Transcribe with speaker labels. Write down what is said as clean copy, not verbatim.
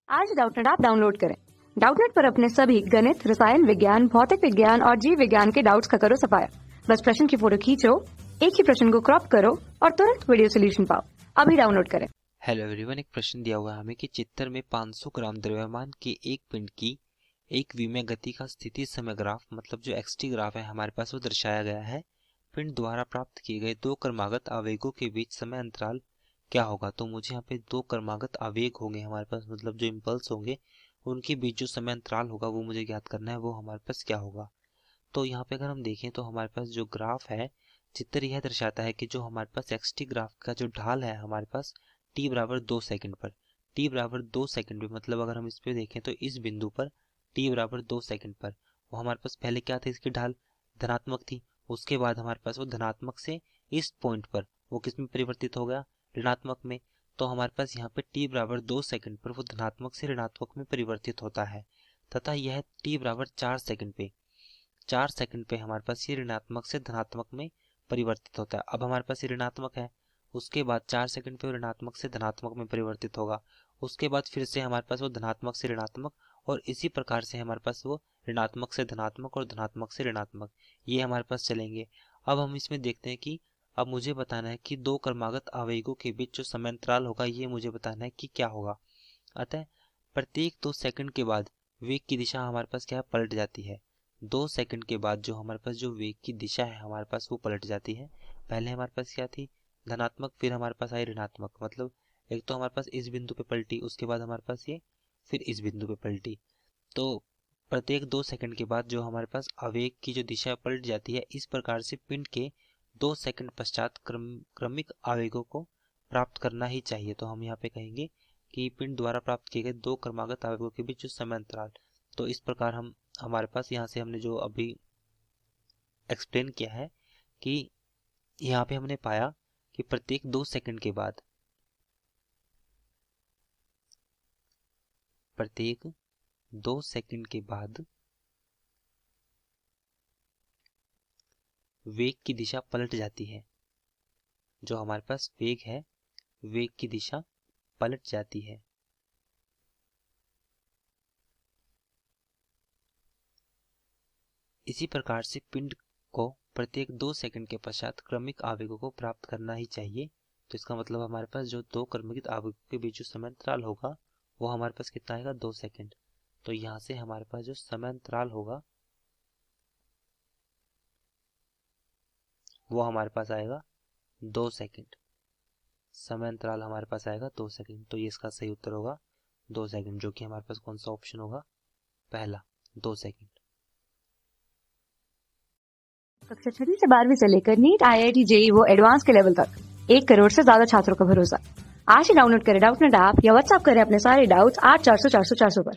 Speaker 1: आज Doubtnut app download करें। Doubtnut पर अपने सभी गणित, रसायन विज्ञान, भौतिक विज्ञान और जीव विज्ञान के डाउट्स का करो सफाया। बस प्रश्न की फोटो खींचो, एक ही प्रश्न को क्रॉप करो और तुरंत वीडियो सोल्यूशन पाओ। अभी डाउनलोड करें।
Speaker 2: हेलो एवरीवन, एक प्रश्न दिया हुआ है हमें कि चित्र में 500 ग्राम द्रव्यमान के एक पिंड की एक विमीय गति का स्थिति समय ग्राफ, मतलब जो एक्सटी ग्राफ है हमारे पास, वो दर्शाया गया है। पिंड द्वारा प्राप्त किए गए दो क्रमागत आवेगों के बीच समय अंतराल क्या होगा। तो मुझे यहाँ पे दो क्रमागत आवेग होंगे हमारे पास, मतलब जो इम्पल्स होंगे उनके बीच जो समय अंतराल होगा वो मुझे ज्ञात करना है, वो हमारे पास क्या होगा। तो यहाँ पे अगर हम देखें तो हमारे पास जो ग्राफ है, चित्र यह दर्शाता है कि जो हमारे पास एक्सटी ग्राफ का जो ढाल है हमारे पास t बराबर 2 सेकंड पर, t बराबर 2 सेकंड पे, मतलब अगर हम इस पे देखें तो इस बिंदु पर t बराबर 2 सेकंड पर वो हमारे पास पहले क्या थी, इसकी ढाल धनात्मक थी। उसके बाद हमारे पास वो धनात्मक से इस पॉइंट पर वो किस में परिवर्तित हो गया, ऋणात्मक में। तो हमारे पास यहाँ पे t बराबर 2 सेकंड पर वो धनात्मक से ऋणात्मक में परिवर्तित होता है, तथा यह t बराबर 4 सेकंड पे हमारे पास ये ऋणात्मक से धनात्मक में परिवर्तित होता है। अब हमारे पास ये ऋणात्मक है, उसके बाद 4 सेकंड पे ऋणात्मक से धनात्मक में परिवर्तित होगा। उसके बाद फिर से हमारे पास वो धनात्मक से ऋणात्मक, और इसी प्रकार से हमारे पास वो ऋणात्मक से धनात्मक और धनात्मक से ऋणात्मक, ये हमारे पास चलेंगे। अब हम इसमें देखते हैं कि अब मुझे बताना है कि दो क्रमागत आवेगों के बीच जो समय अंतराल होगा ये मुझे बताना है कि क्या होगा। अतः प्रत्येक 2 सेकंड के बाद वेग की दिशा हमारे पास क्या है, पलट जाती है। 2 सेकंड के बाद जो हमारे पास जो वेग की दिशा है हमारे पास वो पलट जाती है। पहले हमारे पास क्या थी, धनात्मक, फिर हमारे पास आई ऋणात्मक, मतलब एक तो हमारे पास इस बिंदु पे पलटी, उसके बाद हमारे पास ये, फिर इस बिंदु पे पलटी। तो प्रत्येक 2 सेकंड के बाद जो हमारे पास आवेग की जो दिशा पलट जाती है, इस प्रकार से पिंड के 2 सेकंड पश्चात क्रमिक आवेगों को प्राप्त करना ही चाहिए। तो हम यहाँ पे कहेंगे कि पिंड द्वारा प्राप्त किए गए दो क्रमागत आवेगों के बीच जो समय अंतराल, तो इस प्रकार हम हमारे पास यहाँ से हमने जो अभी एक्सप्लेन किया है कि यहाँ पे हमने पाया कि प्रत्येक 2 सेकंड के बाद वेग की दिशा पलट जाती है। जो हमारे पास वेग है, वेग की दिशा पलट जाती है। इसी प्रकार से पिंड को प्रत्येक 2 सेकंड के पश्चात क्रमिक आवेगों को प्राप्त करना ही चाहिए। तो इसका मतलब हमारे पास जो दो क्रमिक आवेगों के बीच जो समय अंतराल होगा वो हमारे पास कितना आएगा, 2 सेकंड। तो यहाँ से हमारे पास जो समय अंतराल होगा वो हमारे पास आएगा 2 सेकंड। समय अंतराल हमारे पास आएगा 2 सेकंड। तो ये इसका सही उत्तर होगा 2 सेकंड, जो कि हमारे पास कौन सा ऑप्शन होगा, पहला, 2 सेकंड।
Speaker 1: कक्षा 6 से 12वीं से लेकर नीट, IIT, JEE वो एडवांस के लेवल तक 1 करोड़ से ज्यादा छात्रों का भरोसा। आज ही डाउनलोड करें डाउटनेट ऐप या व्हाट्सएप करें अपने सारे डाउट्स 8400 400 400 पर।